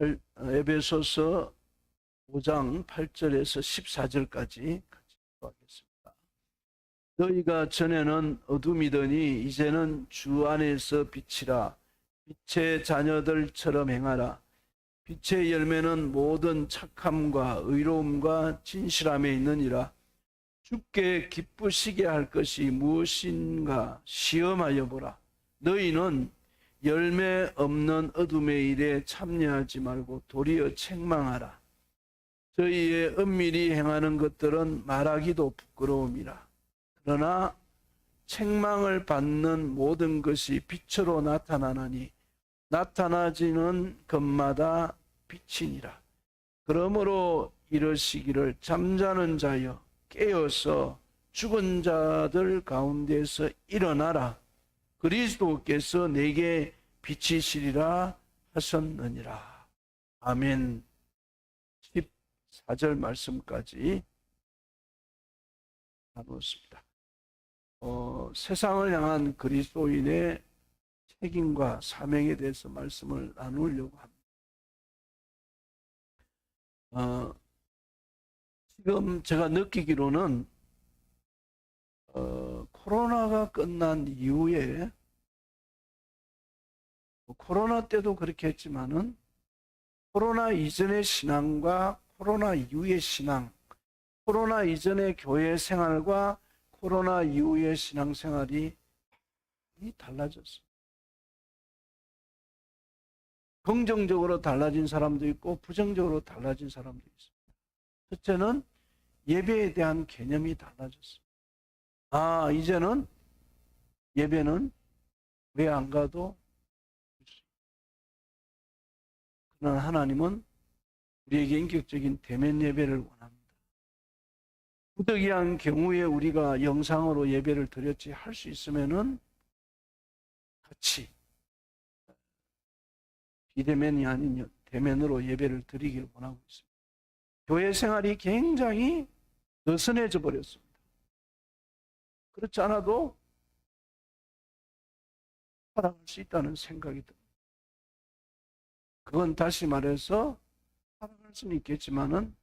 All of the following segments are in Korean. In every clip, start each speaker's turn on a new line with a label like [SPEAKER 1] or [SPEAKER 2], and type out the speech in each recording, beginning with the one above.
[SPEAKER 1] 에베소서 5장 8절에서 14절까지 같이 하겠습니다. 너희가 전에는 어둠이더니 이제는 주 안에서 빛이라. 빛의 자녀들처럼 행하라. 빛의 열매는 모든 착함과 의로움과 진실함에 있느니라. 주께 기쁘시게 할 것이 무엇인가 시험하여 보라. 너희는 열매 없는 어둠의 일에 참여하지 말고 도리어 책망하라. 저희의 은밀히 행하는 것들은 말하기도 부끄러움이라. 그러나 책망을 받는 모든 것이 빛으로 나타나나니 나타나지는 것마다 빛이니라. 그러므로 이러시기를 잠자는 자여 깨어서 죽은 자들 가운데서 일어나라. 그리스도께서 내게 빛이시리라 하셨느니라. 아멘. 14절 말씀까지 나누었습니다. 세상을 향한 그리스도인의 책임과 사명에 대해서 말씀을 나누려고 합니다. 지금 제가 느끼기로는 코로나가 끝난 이후에 코로나 때도 그렇게 했지만은 코로나 이전의 신앙과 코로나 이후의 신앙, 코로나 이전의 교회 생활과 코로나 이후의 신앙생활이 달라졌어요. 긍정적으로 달라진 사람도 있고 부정적으로 달라진 사람도 있습니다. 첫째는 예배에 대한 개념이 달라졌어요. 이제는 예배는 왜 안 가도 그러나 하나님은 우리에게 인격적인 대면 예배를 원합니다. 부득이한 경우에 우리가 영상으로 예배를 드렸지 할 수 있으면은 같이 비대면이 아닌 대면으로 예배를 드리길 원하고 있습니다. 교회 생활이 굉장히 느슨해져 버렸습니다. 그렇지 않아도 살아갈 수 있다는 생각이 듭니다. 그건 다시 말해서 살아갈 수는 있겠지만은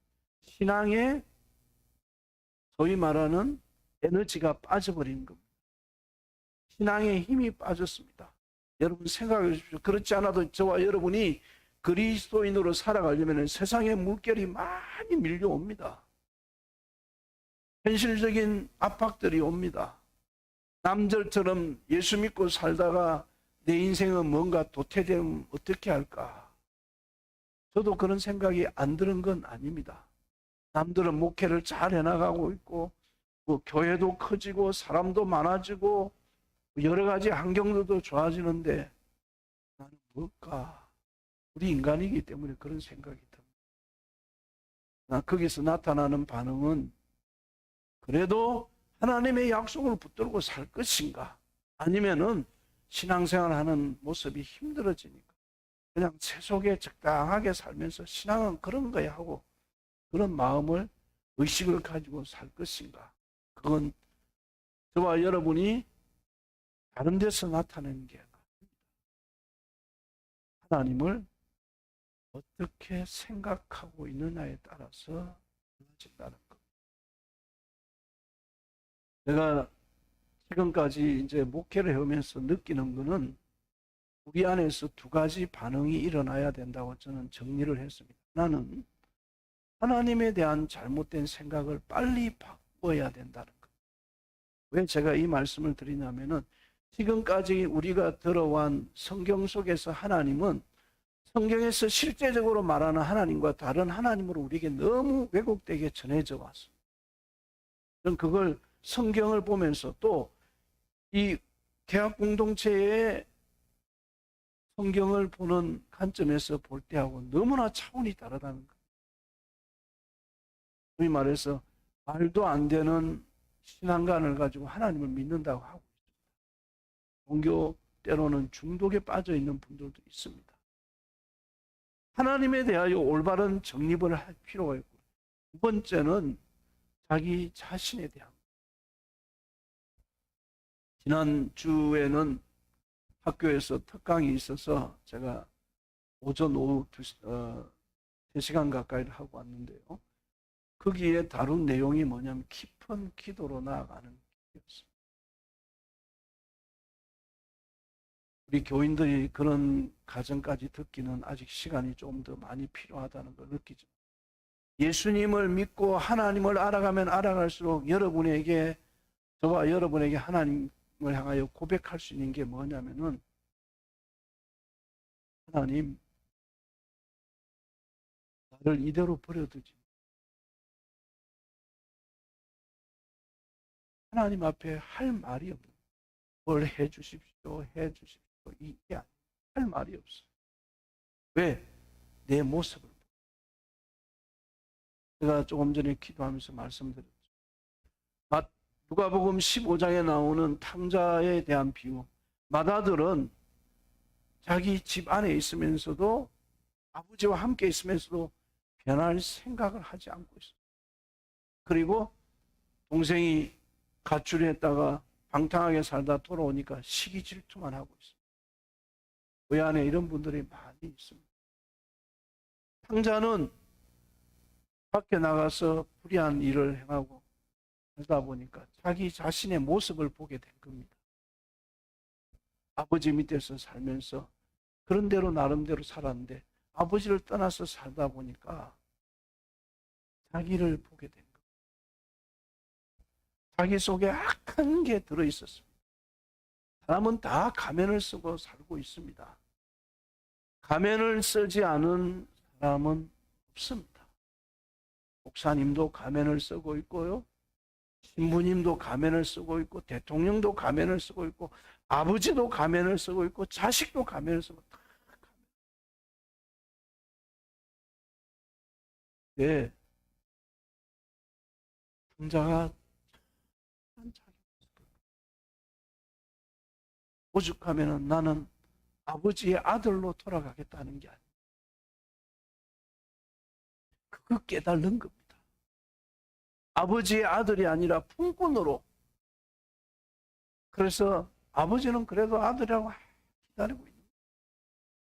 [SPEAKER 1] 신앙에 소위 말하는 에너지가 빠져버린 겁니다. 신앙의 힘이 빠졌습니다. 여러분 생각해 주십시오. 그렇지 않아도 저와 여러분이 그리스도인으로 살아가려면 세상의 물결이 많이 밀려옵니다. 현실적인 압박들이 옵니다. 남들처럼 예수 믿고 살다가 내 인생은 뭔가 도태되면 어떻게 할까? 저도 그런 생각이 안 드는 건 아닙니다. 남들은 목회를 잘 해나가고 있고 교회도 커지고 사람도 많아지고 여러 가지 환경들도 좋아지는데 나는 뭘까? 우리 인간이기 때문에 그런 생각이 듭니다. 거기서 나타나는 반응은 그래도 하나님의 약속을 붙들고 살 것인가? 아니면은 신앙생활하는 모습이 힘들어지니까 그냥 세속에 적당하게 살면서 신앙은 그런 거야 하고 그런 마음을 의식을 가지고 살 것인가? 그건 저와 여러분이 다른 데서 나타내는 게 아닙니다. 하나님을 어떻게 생각하고 있느냐에 따라서 달라진다는 것. 내가 지금까지 이제 목회를 해오면서 느끼는 것은 우리 안에서 두 가지 반응이 일어나야 된다고 저는 정리를 했습니다. 하나는 하나님에 대한 잘못된 생각을 빨리 바꿔야 된다는 것. 왜 제가 이 말씀을 드리냐면은 지금까지 우리가 들어온 성경 속에서 하나님은 성경에서 실제적으로 말하는 하나님과 다른 하나님으로 우리에게 너무 왜곡되게 전해져 왔습니다. 저는 그걸 성경을 보면서 또 이 개학 공동체의 성경을 보는 관점에서 볼 때하고 너무나 차원이 다르다는 거예요. 소위 말해서 말도 안 되는 신앙관을 가지고 하나님을 믿는다고 하고 있습니다. 종교 때로는 중독에 빠져 있는 분들도 있습니다. 하나님에 대하여 올바른 정립을 할 필요가 있고, 두 번째는 자기 자신에 대한. 지난주에는 학교에서 특강이 있어서 제가 오전 오후 3시간 가까이를 하고 왔는데요. 거기에 다룬 내용이 뭐냐면 깊은 기도로 나아가는 길이었습니다. 우리 교인들이 그런 가정까지 듣기는 아직 시간이 좀 더 많이 필요하다는 걸 느끼죠. 예수님을 믿고 하나님을 알아가면 알아갈수록 여러분에게, 저와 여러분에게 하나님을 향하여 고백할 수 있는 게 뭐냐면은, 하나님, 나를 이대로 버려두지. 하나님 앞에 할 말이 없는, 뭘 해주십시오, 해주십시오. 이게 할 말이 없어요. 왜? 내 모습을. 제가 조금 전에 기도하면서 말씀드렸죠. 누가복음 15장에 나오는 탕자에 대한 비유. 맏아들은 자기 집 안에 있으면서도, 아버지와 함께 있으면서도 변할 생각을 하지 않고 있어요. 그리고 동생이 가출했다가 방탕하게 살다 돌아오니까 시기 질투만 하고 있습니다. 그 안에 이런 분들이 많이 있습니다. 탕자는 밖에 나가서 불의한 일을 행하고 하다 보니까 자기 자신의 모습을 보게 된 겁니다. 아버지 밑에서 살면서 그런 대로 나름대로 살았는데 아버지를 떠나서 살다 보니까 자기를 보게 된 겁니다. 자기 속에 악한 게 들어있었습니다. 사람은 다 가면을 쓰고 살고 있습니다. 가면을 쓰지 않은 사람은 없습니다. 목사님도 가면을 쓰고 있고요. 신부님도 가면을 쓰고 있고, 대통령도 가면을 쓰고 있고, 아버지도 가면을 쓰고 있고, 자식도 가면을 쓰고, 다 가면. 네. 탕자가 오죽하면은 나는 아버지의 아들로 돌아가겠다는 게 아니에요. 그거 깨달는 겁니다. 아버지의 아들이 아니라 품꾼으로. 그래서 아버지는 그래도 아들이라고 기다리고 있는 거예요.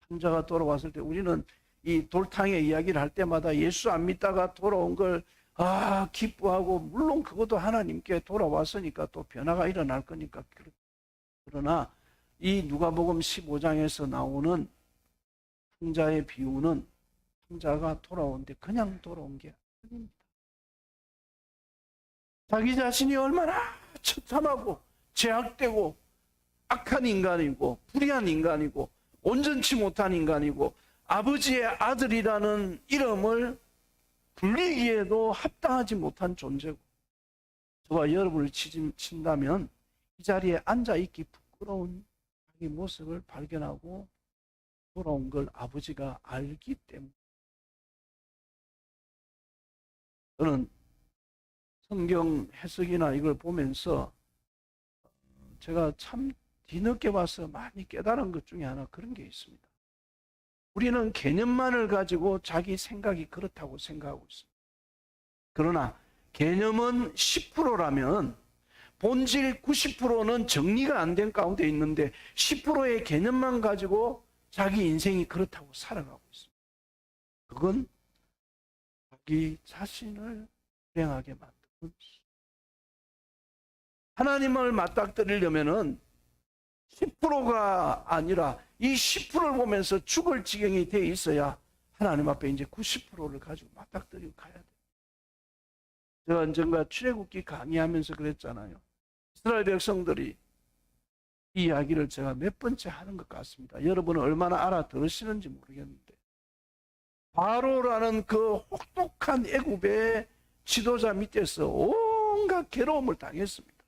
[SPEAKER 1] 탕자가 돌아왔을 때 우리는 이 돌탕의 이야기를 할 때마다 예수 안 믿다가 돌아온 걸 기뻐하고, 물론 그것도 하나님께 돌아왔으니까 또 변화가 일어날 거니까. 그러나 이 누가복음 15장에서 나오는 탕자의 비유는 탕자가 돌아오는데 그냥 돌아온 게 아닙니다. 자기 자신이 얼마나 처참하고 제약되고 악한 인간이고 불의한 인간이고 온전치 못한 인간이고 아버지의 아들이라는 이름을 불리기에도 합당하지 못한 존재고, 저와 여러분을 친다면 이 자리에 앉아있기 부끄러운 자기 모습을 발견하고 돌아온 걸 아버지가 알기 때문에. 저는 성경 해석이나 이걸 보면서 제가 참 뒤늦게 봐서 많이 깨달은 것 중에 하나 그런 게 있습니다. 우리는 개념만을 가지고 자기 생각이 그렇다고 생각하고 있습니다. 그러나 개념은 10%라면 본질 90%는 정리가 안 된 가운데 있는데 10%의 개념만 가지고 자기 인생이 그렇다고 살아가고 있습니다. 그건 자기 자신을 불행하게 만드는 것입니다. 하나님을 맞닥뜨리려면은 10%가 아니라 이 10%를 보면서 죽을 지경이 돼 있어야 하나님 앞에 이제 90%를 가지고 맞닥뜨리고 가야 돼요. 제가 언젠가 출애굽기 강의하면서 그랬잖아요. 이스라엘 백성들이 이 이야기를 제가 몇 번째 하는 것 같습니다. 여러분은 얼마나 알아들으시는지 모르겠는데, 바로라는 그 혹독한 애굽의 지도자 밑에서 온갖 괴로움을 당했습니다.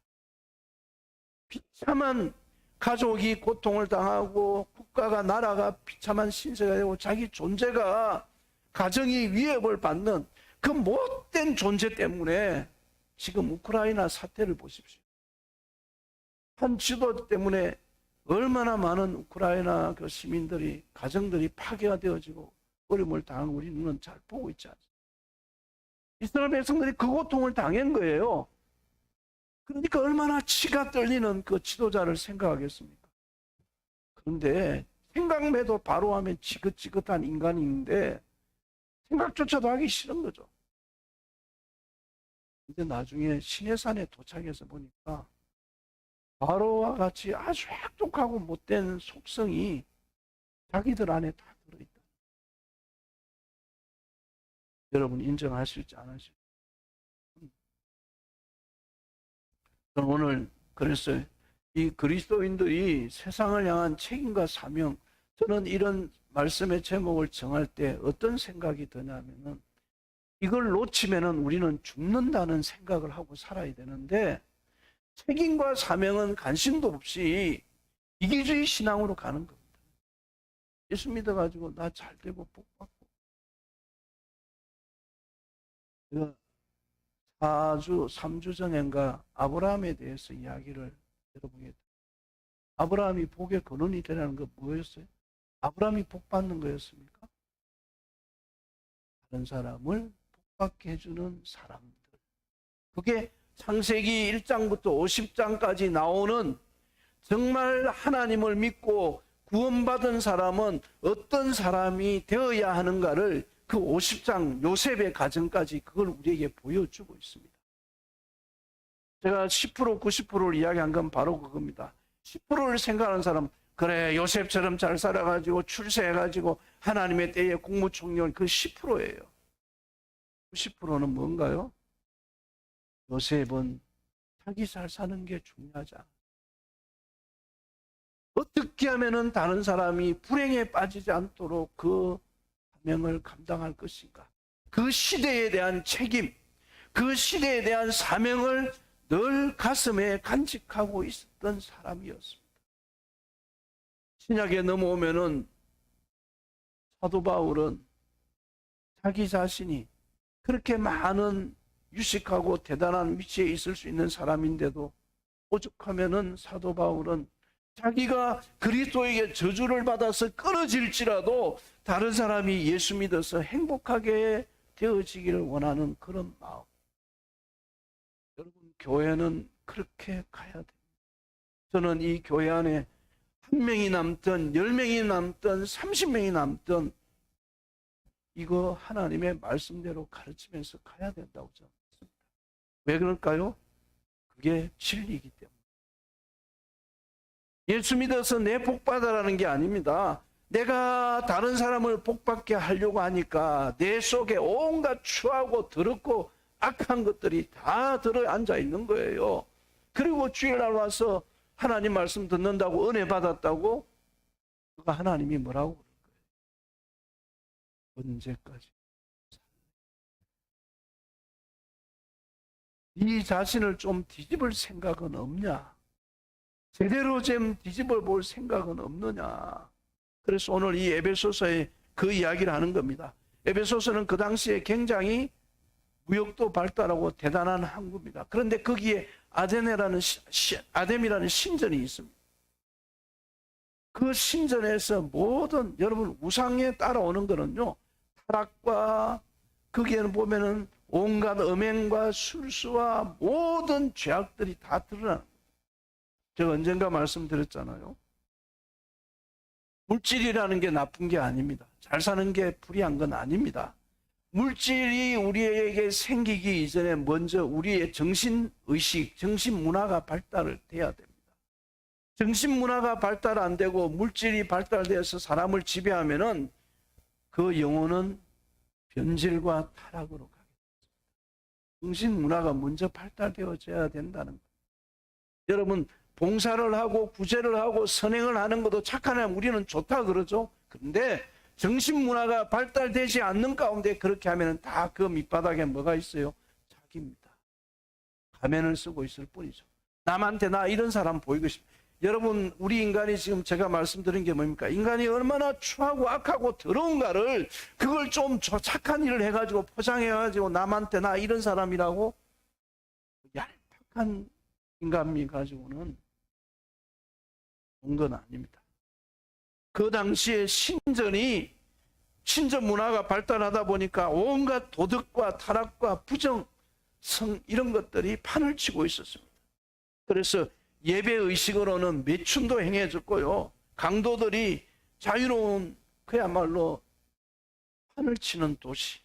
[SPEAKER 1] 비참한 가족이 고통을 당하고 국가가, 나라가 비참한 신세가 되고 자기 존재가, 가정이 위협을 받는 그 못된 존재 때문에 지금 우크라이나 사태를 보십시오. 한 지도 때문에 얼마나 많은 우크라이나 그 시민들이, 가정들이 파괴가 되어지고 어려움을 당하고 우리 눈은 잘 보고 있지 않습니까? 이스라엘 백성들이 그 고통을 당한 거예요. 그러니까 얼마나 치가 떨리는 그 지도자를 생각하겠습니까? 그런데 생각매도 바로 하면 지긋지긋한 인간인데 생각조차도 하기 싫은 거죠. 근데 나중에 시내산에 도착해서 보니까 바로와 같이 아주 혹독하고 못된 속성이 자기들 안에 다 들어있다. 여러분 인정하실지 안 하실지. 저는 오늘 그래서 이 그리스도인들이 세상을 향한 책임과 사명, 저는 이런 말씀의 제목을 정할 때 어떤 생각이 드냐면은 이걸 놓치면은 우리는 죽는다는 생각을 하고 살아야 되는데 책임과 사명은 관심도 없이 이기주의 신앙으로 가는 겁니다. 예수 믿어가지고 나 잘 되고 복 받고. 제가 3주 전인가 아브라함에 대해서 이야기를 여러분에게, 아브라함이 복의 근원이 되라는 거 뭐였어요? 아브라함이 복 받는 거였습니까? 다른 사람을 복받게 해주는 사람들. 그게 창세기 1장부터 50장까지 나오는 정말 하나님을 믿고 구원받은 사람은 어떤 사람이 되어야 하는가를 그 50장 요셉의 가정까지 그걸 우리에게 보여주고 있습니다. 제가 10% 90%를 이야기한 건 바로 그겁니다. 10%를 생각하는 사람, 그래 요셉처럼 잘 살아가지고 출세해가지고 하나님의 때에 국무총리는 그 10%예요. 90%는 뭔가요? 요셉은 자기 잘 사는 게 중요하지 않아. 어떻게 하면은 다른 사람이 불행에 빠지지 않도록 그 사명을 감당할 것인가? 그 시대에 대한 책임, 그 시대에 대한 사명을 늘 가슴에 간직하고 있었던 사람이었습니다. 신약에 넘어오면은 사도 바울은 자기 자신이 그렇게 많은 유식하고 대단한 위치에 있을 수 있는 사람인데도 오죽하면은 사도 바울은 자기가 그리스도에게 저주를 받아서 끊어질지라도 다른 사람이 예수 믿어서 행복하게 되어지기를 원하는 그런 마음. 여러분, 교회는 그렇게 가야 됩니다. 저는 이 교회 안에 1명이 남든 10명이 남든 30명이 남든 이거 하나님의 말씀대로 가르치면서 가야 된다고 저는 믿습니다. 왜 그럴까요? 그게 진리이기 때문에. 예수 믿어서 내 복받아라는 게 아닙니다. 내가 다른 사람을 복받게 하려고 하니까 내 속에 온갖 추하고 더럽고 악한 것들이 다 들어앉아 있는 거예요. 그리고 주일날 와서 하나님 말씀 듣는다고 은혜 받았다고 그가 하나님이 뭐라고 그럴 거예요? 언제까지? 네 자신을 좀 뒤집을 생각은 없냐? 제대로 좀 뒤집어 볼 생각은 없느냐? 그래서 오늘 이 에베소서에 그 이야기를 하는 겁니다. 에베소서는 그 당시에 굉장히 무역도 발달하고 대단한 항구입니다. 그런데 거기에 아뎀이라는 신전이 있습니다. 그 신전에서 모든 여러분 우상에 따라오는 거는요, 타락과 거기에는 보면은 온갖 음행과 술수와 모든 죄악들이 다 드러나는. 제가 언젠가 말씀드렸잖아요. 물질이라는 게 나쁜 게 아닙니다. 잘 사는 게 불의한 건 아닙니다. 물질이 우리에게 생기기 이전에 먼저 우리의 정신의식, 정신문화가 발달을 돼야 됩니다. 정신문화가 발달 안 되고 물질이 발달되어서 사람을 지배하면은 그 영혼은 변질과 타락으로 가게 됩니다. 정신문화가 먼저 발달되어져야 된다는 거예요. 여러분, 봉사를 하고 구제를 하고 선행을 하는 것도 착하면 우리는 좋다 그러죠. 그런데 정신문화가 발달되지 않는 가운데 그렇게 하면 다 그 밑바닥에 뭐가 있어요? 자기입니다. 가면을 쓰고 있을 뿐이죠. 남한테 나 이런 사람 보이고 싶어. 여러분, 우리 인간이 지금 제가 말씀드린 게 뭡니까? 인간이 얼마나 추하고 악하고 더러운가를 그걸 좀 착한 일을 해가지고 포장해가지고 남한테 나 이런 사람이라고 얄팍한 인간미 가지고는 온 건 아닙니다. 그 당시에 신전 문화가 발달하다 보니까 온갖 도덕과 타락과 부정, 이런 것들이 판을 치고 있었습니다. 그래서 예배 의식으로는 매춘도 행해졌고요. 강도들이 자유로운 그야말로 판을 치는 도시.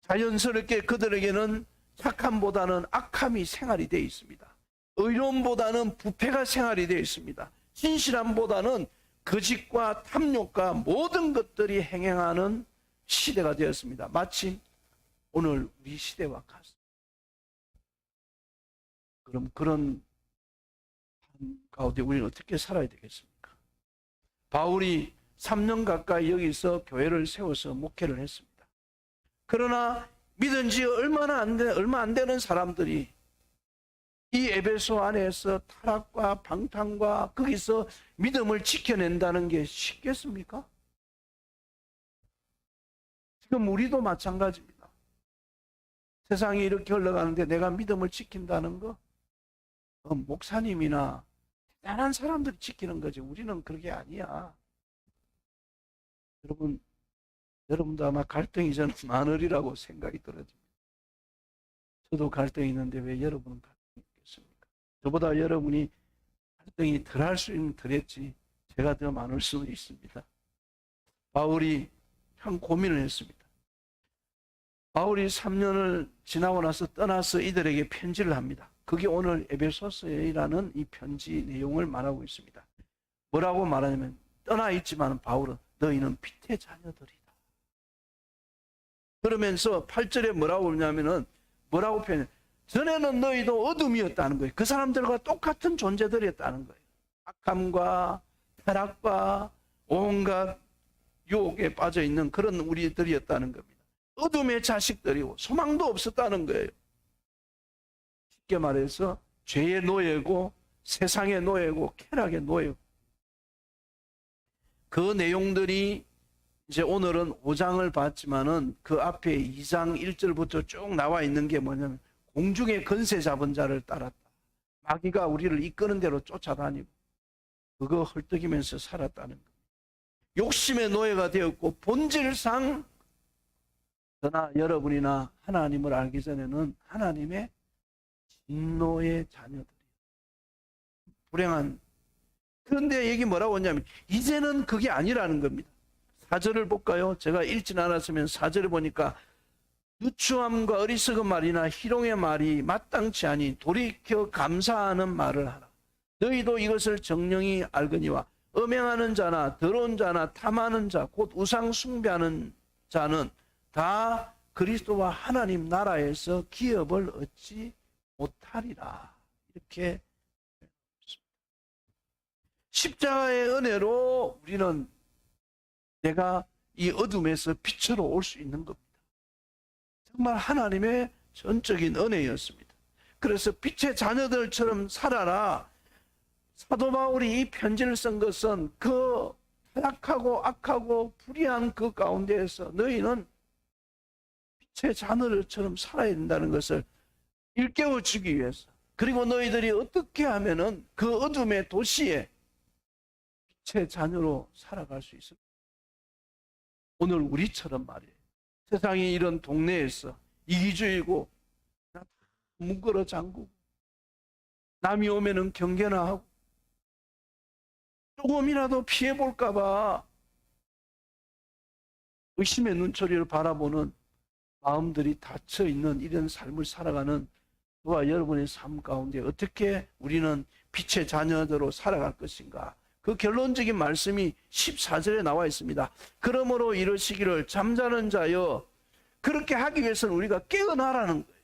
[SPEAKER 1] 자연스럽게 그들에게는 착함보다는 악함이 생활이 되어 있습니다. 의로움보다는 부패가 생활이 되어 있습니다. 진실함보다는 거짓과 탐욕과 모든 것들이 행행하는 시대가 되었습니다. 마치 오늘 우리 시대와 같습니다. 그럼 그런 가운데 우리는 어떻게 살아야 되겠습니까? 바울이 3년 가까이 여기서 교회를 세워서 목회를 했습니다. 그러나 믿은 지 얼마 안 되는 사람들이 이 에베소 안에서 타락과 방탕과 거기서 믿음을 지켜낸다는 게 쉽겠습니까? 지금 우리도 마찬가지입니다. 세상이 이렇게 흘러가는데 내가 믿음을 지킨다는 거, 목사님이나 대단한 사람들이 지키는 거지. 우리는 그게 아니야. 여러분도 아마 갈등이 저는 많으리라고 생각이 들어집니다. 저도 갈등이 있는데 왜 여러분은 갈등이 있겠습니까? 저보다 여러분이 갈등이 덜 할 수 있는 덜했지 제가 더 많을 수도 있습니다. 바울이 참 고민을 했습니다. 바울이 3년을 지나고 나서 떠나서 이들에게 편지를 합니다. 그게 오늘 에베소서라는 이 편지 내용을 말하고 있습니다. 뭐라고 말하냐면 떠나 있지만 바울은 너희는 빛의 자녀들이다. 그러면서 8절에 뭐라고 그러냐면은 뭐라고 표현해? 전에는 너희도 어둠이었다는 거예요. 그 사람들과 똑같은 존재들이었다는 거예요. 악함과 타락과 온갖 유혹에 빠져 있는 그런 우리들이었다는 겁니다. 어둠의 자식들이고 소망도 없었다는 거예요. 쉽게 말해서 죄의 노예고 세상의 노예고 쾌락의 노예고. 그 내용들이 이제 오늘은 5장을 봤지만은 그 앞에 2장 1절부터 쭉 나와 있는 게 뭐냐면 공중의 권세 잡은 자를 따랐다. 마귀가 우리를 이끄는 대로 쫓아다니고 그거 헐떡이면서 살았다는 겁니다. 욕심의 노예가 되었고 본질상 저나 여러분이나 하나님을 알기 전에는 하나님의 진노의 자녀들이에요. 불행한. 그런데 얘기 뭐라고 하냐면 이제는 그게 아니라는 겁니다. 4절을 볼까요? 제가 읽진 않았으면 4절을 보니까 누추함과 어리석은 말이나 희롱의 말이 마땅치 아니 돌이켜 감사하는 말을 하라. 너희도 이것을 정령이 알거니와 음행하는 자나 더러운 자나 탐하는 자 곧 우상 숭배하는 자는 다 그리스도와 하나님 나라에서 기업을 얻지 못하리라. 이렇게 십자가의 은혜로 우리는 내가 이 어둠에서 빛으로 올 수 있는 겁니다. 정말 하나님의 전적인 은혜였습니다. 그래서 빛의 자녀들처럼 살아라. 사도 바울이 이 편지를 쓴 것은 그 타락하고 악하고 불의한 그 가운데에서 너희는 빛의 자녀들처럼 살아야 된다는 것을 일깨워주기 위해서, 그리고 너희들이 어떻게 하면은 그 어둠의 도시에 빛의 자녀로 살아갈 수 있을까? 오늘 우리처럼 말이에요. 세상이 이런 동네에서 이기주의고 문걸어 잠그고 남이 오면은 경계나 하고 조금이라도 피해볼까 봐 의심의 눈초리를 바라보는 마음들이 닫혀있는 이런 삶을 살아가는 저와 여러분의 삶 가운데 어떻게 우리는 빛의 자녀들로 살아갈 것인가? 그 결론적인 말씀이 14절에 나와 있습니다. 그러므로 이러시기를 잠자는 자여, 그렇게 하기 위해서는 우리가 깨어나라는 거예요.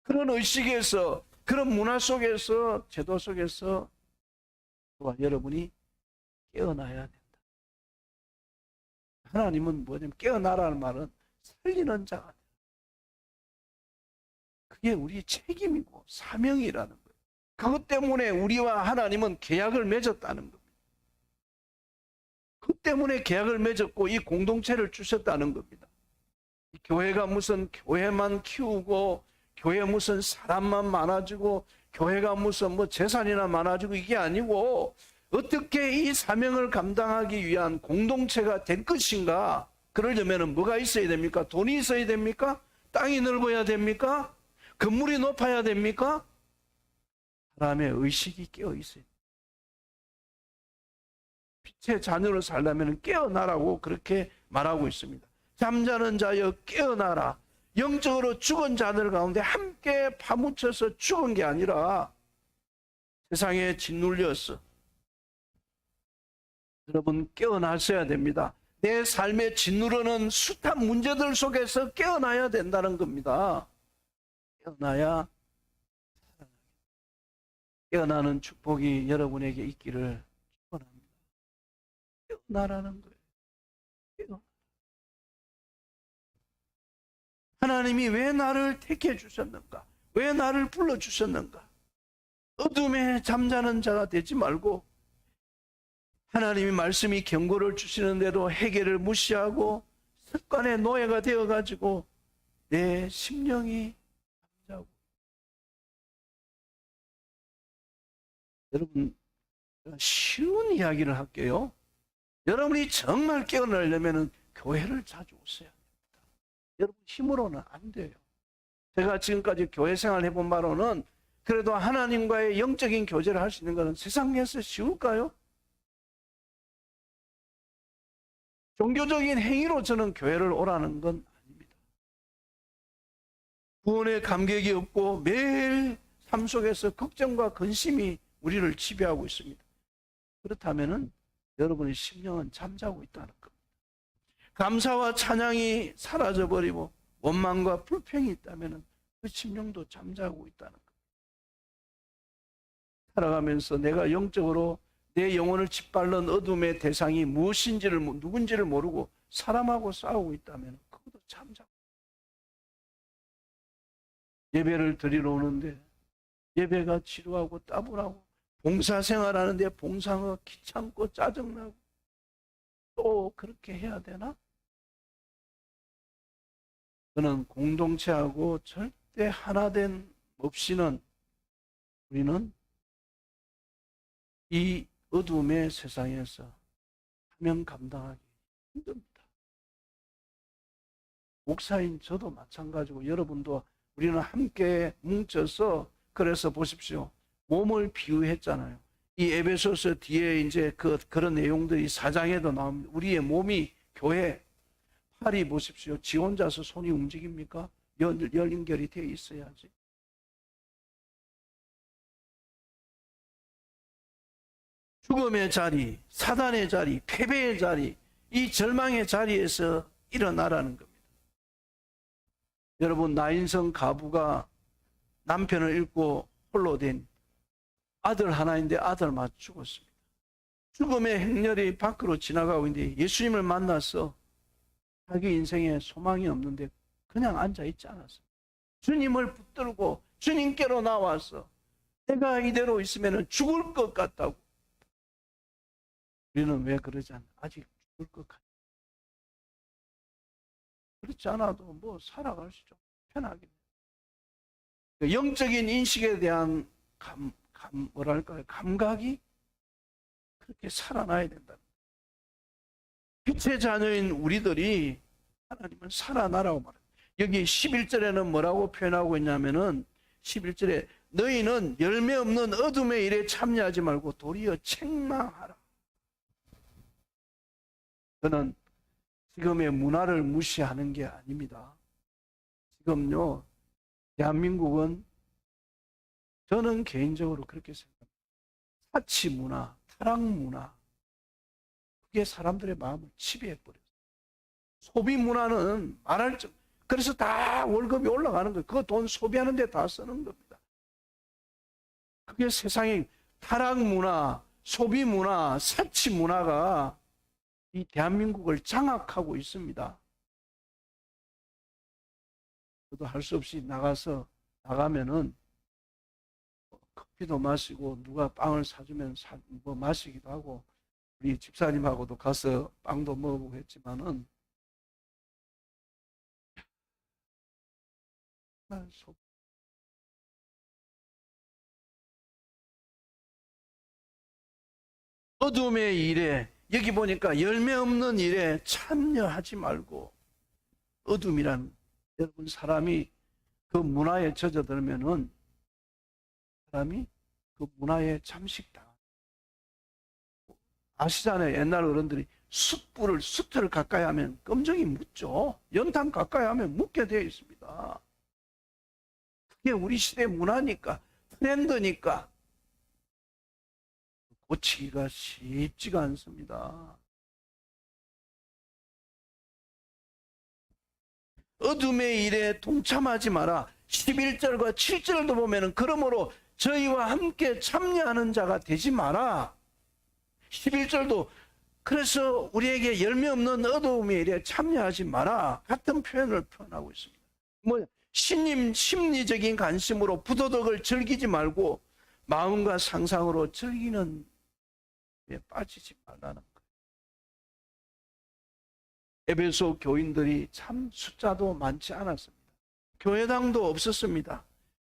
[SPEAKER 1] 그런 의식에서, 그런 문화 속에서, 제도 속에서 저와 여러분이 깨어나야 된다. 하나님은 뭐냐면 깨어나라는 말은 살리는 자가, 그게 우리 책임이고 사명이라는 거예요. 그것 때문에 우리와 하나님은 계약을 맺었다는 겁니다. 그 때문에 계약을 맺었고 이 공동체를 주셨다는 겁니다. 교회가 무슨 교회만 키우고 교회 무슨 사람만 많아지고 교회가 무슨 뭐 재산이나 많아지고 이게 아니고 어떻게 이 사명을 감당하기 위한 공동체가 될 것인가? 그러려면 뭐가 있어야 됩니까? 돈이 있어야 됩니까? 땅이 넓어야 됩니까? 건물이 높아야 됩니까? 사람의 의식이 깨어 있어요. 제 자녀로 살려면 깨어나라고 그렇게 말하고 있습니다. 잠자는 자여 깨어나라. 영적으로 죽은 자들 가운데 함께 파묻혀서 죽은 게 아니라 세상에 짓눌렸어. 여러분 깨어나셔야 됩니다. 내 삶에 짓누르는 숱한 문제들 속에서 깨어나야 된다는 겁니다. 깨어나야 깨어나는 축복이 여러분에게 있기를 축원합니다. 깨어나라는 거예요. 깨어나. 하나님이 왜 나를 택해 주셨는가? 왜 나를 불러 주셨는가? 어둠에 잠자는 자가 되지 말고 하나님의 말씀이 경고를 주시는데도 해결을 무시하고 습관의 노예가 되어가지고 내 심령이 잠자고. 여러분 쉬운 이야기를 할게요. 여러분이 정말 깨어나려면 교회를 자주 오셔야 됩니다. 여러분 힘으로는 안 돼요. 제가 지금까지 교회 생활 해본 바로는 그래도 하나님과의 영적인 교제를 할 수 있는 것은 세상에서 쉬울까요? 종교적인 행위로 저는 교회를 오라는 건 아닙니다. 구원의 감격이 없고 매일 삶 속에서 걱정과 근심이 우리를 지배하고 있습니다. 그렇다면 여러분의 심령은 잠자고 있다는 겁니다. 감사와 찬양이 사라져버리고 원망과 불평이 있다면 그 심령도 잠자고 있다는 겁니다. 살아가면서 내가 영적으로 내 영혼을 짓밟는 어둠의 대상이 무엇인지를 누군지를 모르고 사람하고 싸우고 있다면 그것도 잠자고. 예배를 드리러 오는데 예배가 지루하고 따분하고 봉사생활하는데 봉사가 귀찮고 짜증나고 또 그렇게 해야 되나? 그는 공동체하고 절대 하나됨 없이는 우리는 이 어둠의 세상에서 사명 감당하기 힘듭니다. 목사인 저도 마찬가지고 여러분도 우리는 함께 뭉쳐서 그래서 보십시오. 몸을 비유했잖아요. 이 에베소서 뒤에 이제 그런 내용들이 4장에도 나옵니다. 우리의 몸이 교회, 팔이 보십시오. 지 혼자서 손이 움직입니까? 연결이 되어 있어야지. 죽음의 자리, 사단의 자리, 패배의 자리, 이 절망의 자리에서 일어나라는 겁니다. 여러분, 나인성 가부가 남편을 잃고 홀로 된 아들 하나인데 아들만 죽었습니다. 죽음의 행렬이 밖으로 지나가고 있는데 예수님을 만나서 자기 인생에 소망이 없는데 그냥 앉아있지 않았어요. 주님을 붙들고 주님께로 나와서 내가 이대로 있으면 죽을 것 같다고. 우리는 왜 그러지 않나? 아직 죽을 것 같아. 그렇지 않아도 뭐 살아갈 수 좀 편하게. 영적인 인식에 대한 감각이 그렇게 살아나야 된다. 빛의 자녀인 우리들이 하나님은 살아나라고 말합니다. 여기 11절에는 뭐라고 표현하고 있냐면은 11절에 너희는 열매 없는 어둠의 일에 참여하지 말고 도리어 책망하라. 저는 지금의 문화를 무시하는 게 아닙니다. 지금요, 대한민국은 저는 개인적으로 그렇게 생각합니다. 사치 문화, 타락 문화, 그게 사람들의 마음을 지배해버렸어요. 소비 문화는 말할 적, 그래서 다 월급이 올라가는 거예요. 그거 돈 소비하는 데 다 쓰는 겁니다. 그게 세상의 타락 문화, 소비 문화, 사치 문화가 이 대한민국을 장악하고 있습니다. 저도 할 수 없이 나가면은 커피도 마시고 누가 빵을 사주면 뭐 마시기도 하고 우리 집사님하고도 가서 빵도 먹어보고 했지만은 어둠의 일에 여기 보니까 열매 없는 일에 참여하지 말고 어둠이란 여러분 사람이 그 문화에 젖어들면은 사람이 그 문화에 잠식당하고 아시잖아요. 옛날 어른들이 숯을 가까이 하면 검정이 묻죠. 연탄 가까이 하면 묻게 되어 있습니다. 그게 우리 시대 문화니까, 트렌드니까 고치기가 쉽지가 않습니다. 어둠의 일에 동참하지 마라. 11절과 7절도 보면은 그러므로 저희와 함께 참여하는 자가 되지 마라. 11절도 그래서 우리에게 열매 없는 어두움의 일에 참여하지 마라. 같은 표현을 표현하고 있습니다. 뭐 심리적인 관심으로 부도덕을 즐기지 말고 마음과 상상으로 즐기는 데 빠지지 말라는 거예요. 에베소 교인들이 참 숫자도 많지 않았습니다. 교회당도 없었습니다.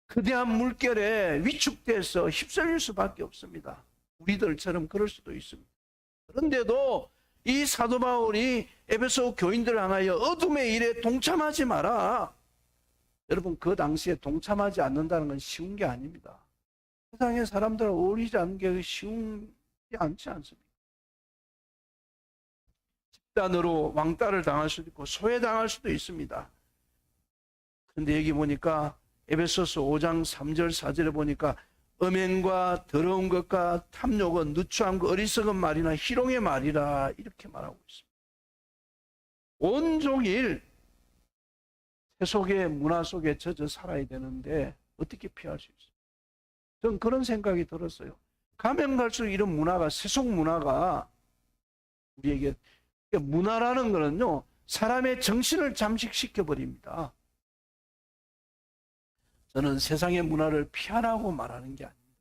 [SPEAKER 1] 거대한 물결에 위축돼서 휩쓸릴 수밖에 없습니다. 우리들처럼 그럴 수도 있습니다. 그런데도 이 사도 바울이 에베소 교인들을 향하여 어둠의 일에 동참하지 마라. 여러분, 그 당시에 동참하지 않는다는 건 쉬운 게 아닙니다. 세상의 사람들과 어울리지 않는 게 쉬운 게 않지 않습니까? 집단으로 왕따를 당할 수도 있고 소외당할 수도 있습니다. 그런데 여기 보니까 에베소서 5장 3절 4절에 보니까 음행과 더러운 것과 탐욕은 누추함과 어리석은 말이나 희롱의 말이라 이렇게 말하고 있습니다. 온종일 세속의 문화 속에 젖어 살아야 되는데 어떻게 피할 수 있어요? 저는 그런 생각이 들었어요. 가면 갈수록 이런 문화가, 세속 문화가 우리에게, 문화라는 거는요, 사람의 정신을 잠식시켜 버립니다. 저는 세상의 문화를 피하라고 말하는 게 아닙니다.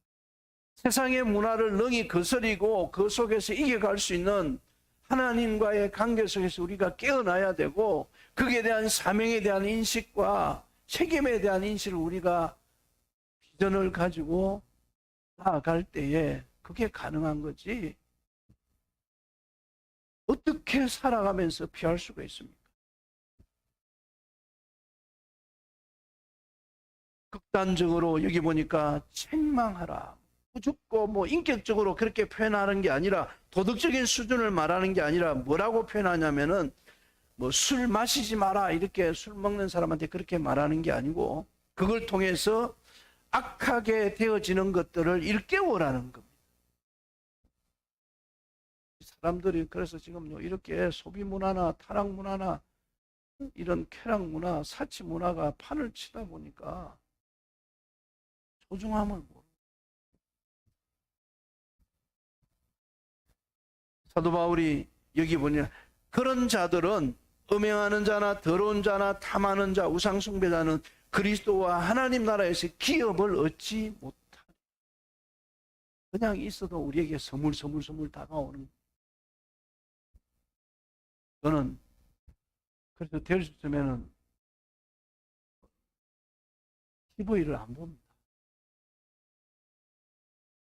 [SPEAKER 1] 세상의 문화를 능히 거스리고 그 속에서 이겨갈 수 있는 하나님과의 관계 속에서 우리가 깨어나야 되고, 거기에 대한 사명에 대한 인식과 책임에 대한 인식을 우리가 비전을 가지고 나아갈 때에 그게 가능한 거지, 어떻게 살아가면서 피할 수가 있습니까? 극단적으로 여기 보니까 책망하라, 부죽고 뭐 인격적으로 그렇게 표현하는 게 아니라, 도덕적인 수준을 말하는 게 아니라 뭐라고 표현하냐면은 뭐 술 마시지 마라 이렇게 술 먹는 사람한테 그렇게 말하는 게 아니고, 그걸 통해서 악하게 되어지는 것들을 일깨우라는 겁니다. 사람들이 그래서 지금 이렇게 소비 문화나 타락 문화나 이런 쾌락 문화, 사치 문화가 판을 치다 보니까 소중함을 모르고. 사도 바울이 여기 보냐, 그런 자들은 음행하는 자나 더러운 자나 탐하는 자, 우상숭배자는 그리스도와 하나님 나라에서 기업을 얻지 못하리. 그냥 있어도 우리에게 서물서물 다가오는. 저는 그래서 될 수 있으면은 TV를 안 봅니다.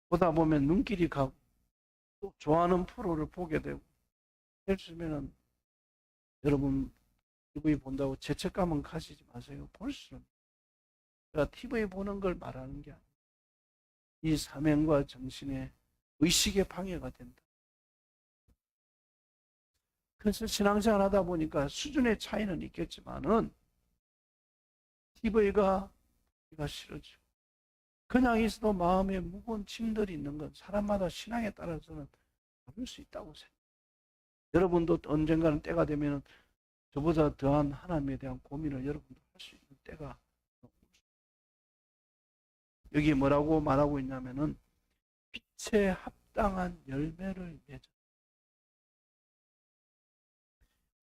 [SPEAKER 1] 보다 보면 눈길이 가고 또 좋아하는 프로를 보게 되고, 될 수 있으면은 여러분 TV 본다고 죄책감은 가지지 마세요. 볼수록 제가 TV 보는 걸 말하는 게 아니에요. 이 사명과 정신의 의식의 방해가 된다. 그래서 신앙생활 하다 보니까 수준의 차이는 있겠지만은 TV가 싫어지고, 그냥 있어도 마음에 무거운 짐들이 있는 건 사람마다 신앙에 따라서는 다를 수 있다고 생각해요. 여러분도 언젠가는 때가 되면 저보다 더한 하나님에 대한 고민을 여러분도 할 수 있는 때가, 여기 뭐라고 말하고 있냐면은 빛에 합당한 열매를 맺어.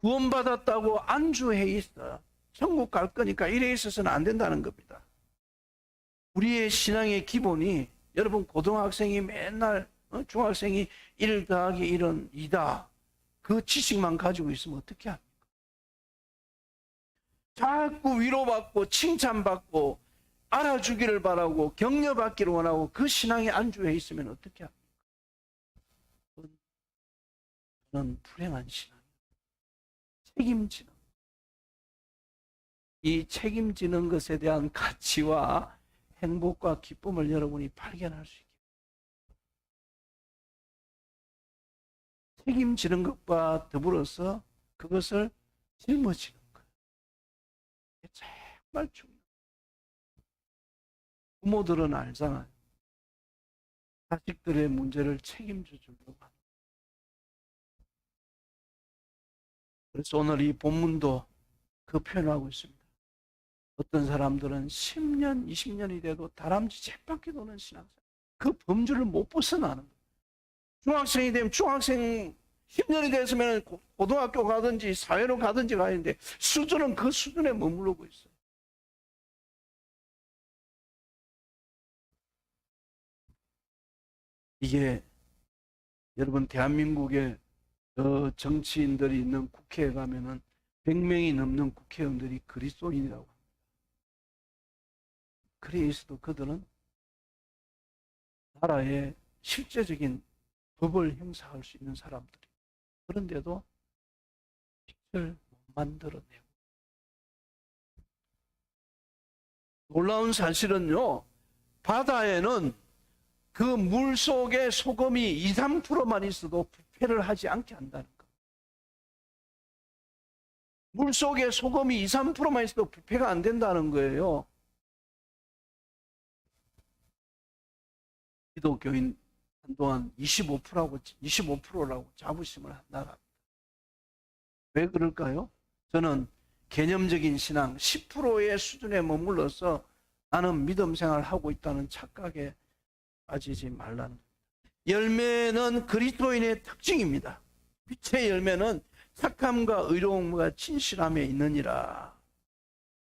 [SPEAKER 1] 구원받았다고 안주해 있어 천국 갈 거니까 이래 있어서는 안 된다는 겁니다. 우리의 신앙의 기본이, 여러분 고등학생이 맨날 중학생이 1 더하기 1은 2다 그 지식만 가지고 있으면 어떻게 합니까? 자꾸 위로받고 칭찬받고 알아주기를 바라고 격려받기를 원하고 그 신앙에 안주해 있으면 어떻게 합니까? 그건 불행한 신앙. 책임지는, 이 책임지는 것에 대한 가치와 행복과 기쁨을 여러분이 발견할 수 있게. 책임지는 것과 더불어서 그것을 짊어지는 거예요. 정말 중요해요. 부모들은 알잖아요. 자식들의 문제를 책임져 주려고 하는. 그래서 오늘 이 본문도 그 표현하고 있습니다. 어떤 사람들은 10년, 20년이 돼도 다람쥐 쳇바퀴 도는 신앙생 그 범주를 못 벗어나는 거예요. 중학생이 되면 중학생 10년이 됐으면 고등학교 가든지 사회로 가든지 가는데 수준은 그 수준에 머무르고 있어요. 이게 여러분 대한민국의 정치인들이 있는 국회에 가면은 100명이 넘는 국회의원들이 그리스도인이라고 합니다. 그래서도 그들은 나라의 실제적인 법을 행사할 수 있는 사람들이 그런데도 빛을 못 만들어내고 놀라운 사실은요 바다에는 그 물 속에 소금이 2, 3%만 있어도 부패를 하지 않게 한다는 것. 물 속에 소금이 2, 3%만 있어도 부패가 안 된다는 거예요. 기독교인 한동안 25%라고 자부심을 한 나라입니다. 왜 그럴까요? 저는 개념적인 신앙 10%의 수준에 머물러서 나는 믿음 생활을 하고 있다는 착각에 빠지지 말라는 겁니다. 열매는 그리스도인의 특징입니다. 빛의 열매는 착함과 의로움과 진실함에 있느니라.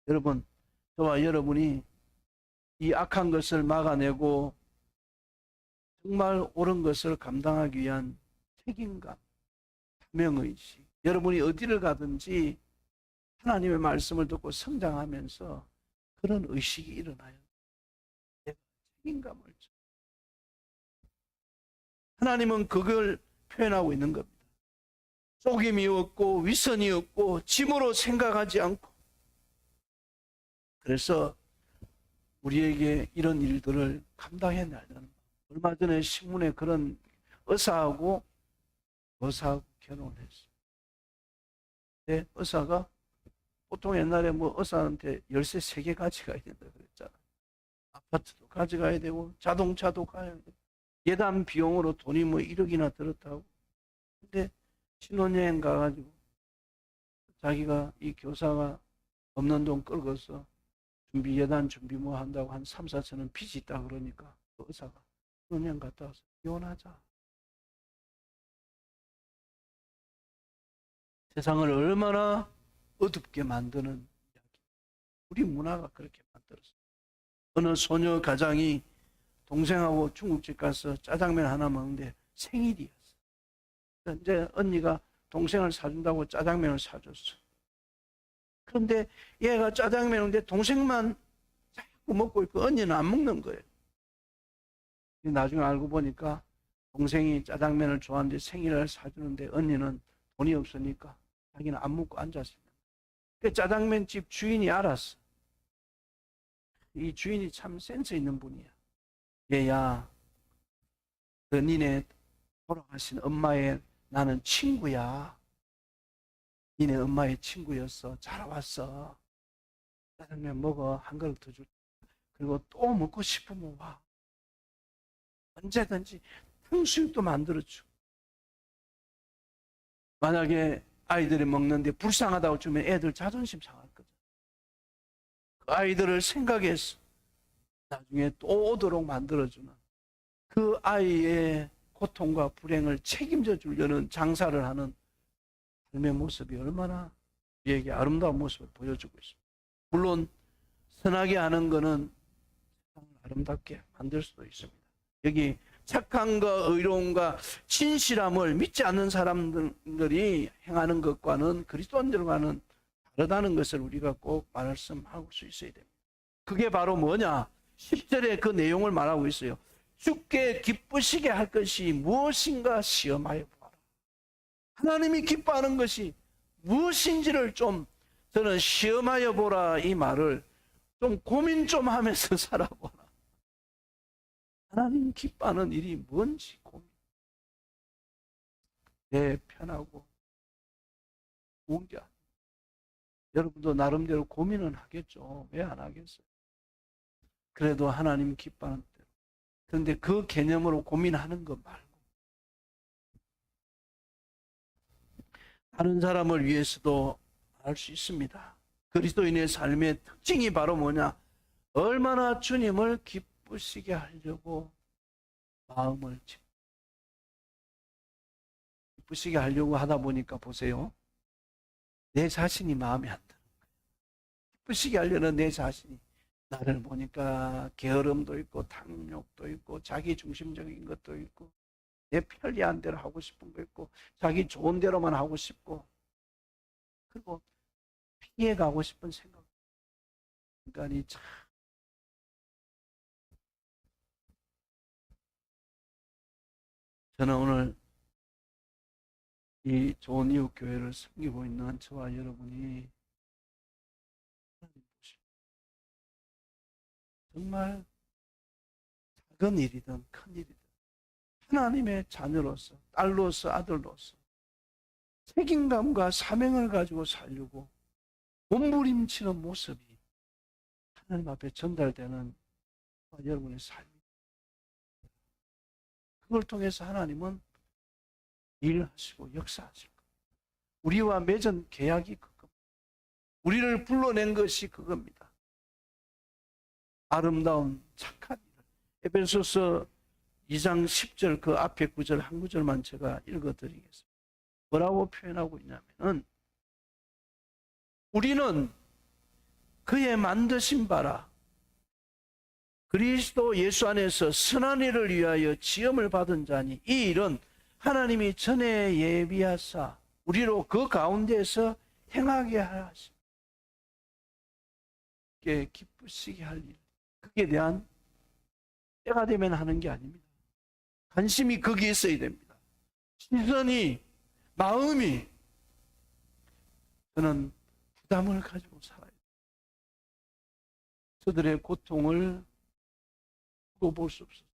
[SPEAKER 1] 여러분, 저와 여러분이 이 악한 것을 막아내고 정말 옳은 것을 감당하기 위한 책임감, 사명의식. 여러분이 어디를 가든지 하나님의 말씀을 듣고 성장하면서 그런 의식이 일어나요. 내가 책임감을 줘. 하나님은 그걸 표현하고 있는 겁니다. 속임이 없고 위선이 없고 짐으로 생각하지 않고 그래서 우리에게 이런 일들을 감당해내야 하는 거예요. 얼마 전에 신문에 그런 의사하고 의사하고 결혼을 했어요. 근데 의사가 보통 옛날에 뭐 의사한테 열쇠 3개 가져가야 된다 그랬잖아요. 아파트도 가져가야 되고 자동차도 가야 되고 예단 비용으로 돈이 뭐 1억이나 들었다고. 근데 신혼여행 가가지고 자기가 이 교사가 없는 돈 끌고서 예단 준비 뭐 한다고 한 3, 4천 원 빚이 있다 그러니까 그 의사가 신혼여행 갔다 와서 이혼하자. 세상을 얼마나 어둡게 만드는 이야기. 우리 문화가 그렇게 만들었어요. 어느 소녀 가장이 동생하고 중국집 가서 짜장면 하나 먹는데 생일이었어. 이제 언니가 동생을 사준다고 짜장면을 사줬어. 그런데 얘가 짜장면 먹는데 동생만 자꾸 먹고 있고 언니는 안 먹는 거예요. 나중에 알고 보니까 동생이 짜장면을 좋아하는데 생일을 사주는데 언니는 돈이 없으니까 자기는 안 먹고 앉았습니다. 그 짜장면집 주인이 알았어. 이 주인이 참 센스 있는 분이야. 얘야, 그 니네 돌아가신 엄마의 나는 친구야. 니네 엄마의 친구였어. 잘 왔어. 짜장면 먹어. 한 그릇 더 줄. 그리고 또 먹고 싶으면 와. 언제든지 탕수육도 만들어줘. 만약에 아이들이 먹는데 불쌍하다고 주면 애들 자존심 상할 거죠. 그 아이들을 생각해서 나중에 또 오도록 만들어주는 그 아이의 고통과 불행을 책임져 주려는 장사를 하는 삶의 모습이 얼마나 우리에게 아름다운 모습을 보여주고 있습니다. 물론 선하게 하는 것은 세상을 아름답게 만들 수도 있습니다. 여기 착함과 의로움과 진실함을 믿지 않는 사람들이 행하는 것과는 그리스도인들과는 다르다는 것을 우리가 꼭 말씀하고 수 있어야 됩니다. 그게 바로 뭐냐? 10절에 그 내용을 말하고 있어요. 주께 기쁘시게 할 것이 무엇인가 시험하여 보아라. 하나님이 기뻐하는 것이 무엇인지를 좀 저는 시험하여 보라 이 말을 좀 고민 좀 하면서 살아보라. 하나님 기뻐하는 일이 뭔지 고민. 내 편하고 좋은 게 아니에요. 여러분도 나름대로 고민은 하겠죠. 왜 안 하겠어요? 그래도 하나님 기뻐하는 대로. 그런데 그 개념으로 고민하는 것 말고 다른 사람을 위해서도 할 수 있습니다. 그리스도인의 삶의 특징이 바로 뭐냐? 얼마나 주님을 기쁘시게 하려고 마음을 기쁘시게 하려고 하다 보니까 보세요. 내 자신이 마음에 안 들어요. 기쁘시게 하려는 내 자신이 나를 보니까 게으름도 있고 탐욕도 있고 자기 중심적인 것도 있고 내 편리한 대로 하고 싶은 거 있고 자기 좋은 대로만 하고 싶고 그리고 피해가고 싶은 생각. 인간이 참 저는 오늘 이 좋은 이웃 교회를 섬기고 있는 저와 여러분이 정말 작은 일이든 큰 일이든 하나님의 자녀로서 딸로서 아들로서 책임감과 사명을 가지고 살려고 몸부림치는 모습이 하나님 앞에 전달되는 여러분의 삶입니다. 그걸 통해서 하나님은 일하시고 역사하실 겁니다. 우리와 맺은 계약이 그겁니다. 우리를 불러낸 것이 그겁니다. 아름다운 착한 일을. 에베소서 2장 10절 그 앞에 구절 한 구절만 제가 읽어드리겠습니다. 뭐라고 표현하고 있냐면은 우리는 그의 만드신 바라 그리스도 예수 안에서 선한 일을 위하여 지음을 받은 자니 이 일은 하나님이 전에 예비하사 우리로 그 가운데에서 행하게 하시고 기쁘시게 할 일. 그에 대한 때가 되면 하는 게 아닙니다. 관심이 거기에 있어야 됩니다. 시선이, 마음이 저는 부담을 가지고 살아요. 저들의 고통을 볼 수 없어요.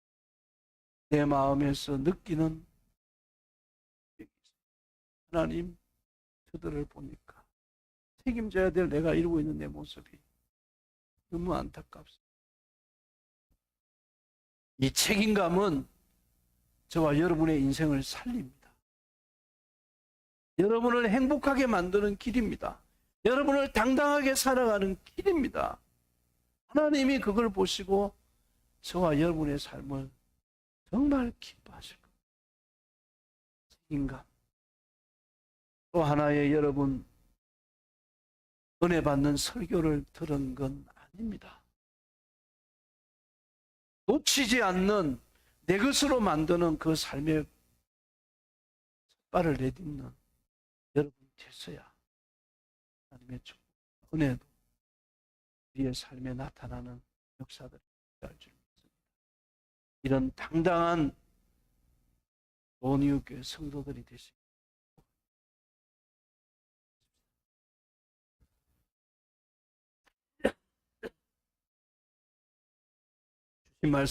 [SPEAKER 1] 내 마음에서 느끼는 하나님 저들을 보니까 책임져야 될 내가 이루고 있는 내 모습이 너무 안타깝습니다. 이 책임감은 저와 여러분의 인생을 살립니다. 여러분을 행복하게 만드는 길입니다. 여러분을 당당하게 살아가는 길입니다. 하나님이 그걸 보시고 저와 여러분의 삶을 정말 기뻐하실 겁니다. 책임감. 또 하나의 여러분 은혜 받는 설교를 들은 건 아닙니다. 놓치지 않는 내 것으로 만드는 그 삶의 첫발을 내딛는 여러분 되셔야 하나님의 축복, 은혜도 우리의 삶에 나타나는 역사들을 할 줄 믿습니다. 이런 당당한 좋은 이웃교회 성도들이 되시고 주신 말씀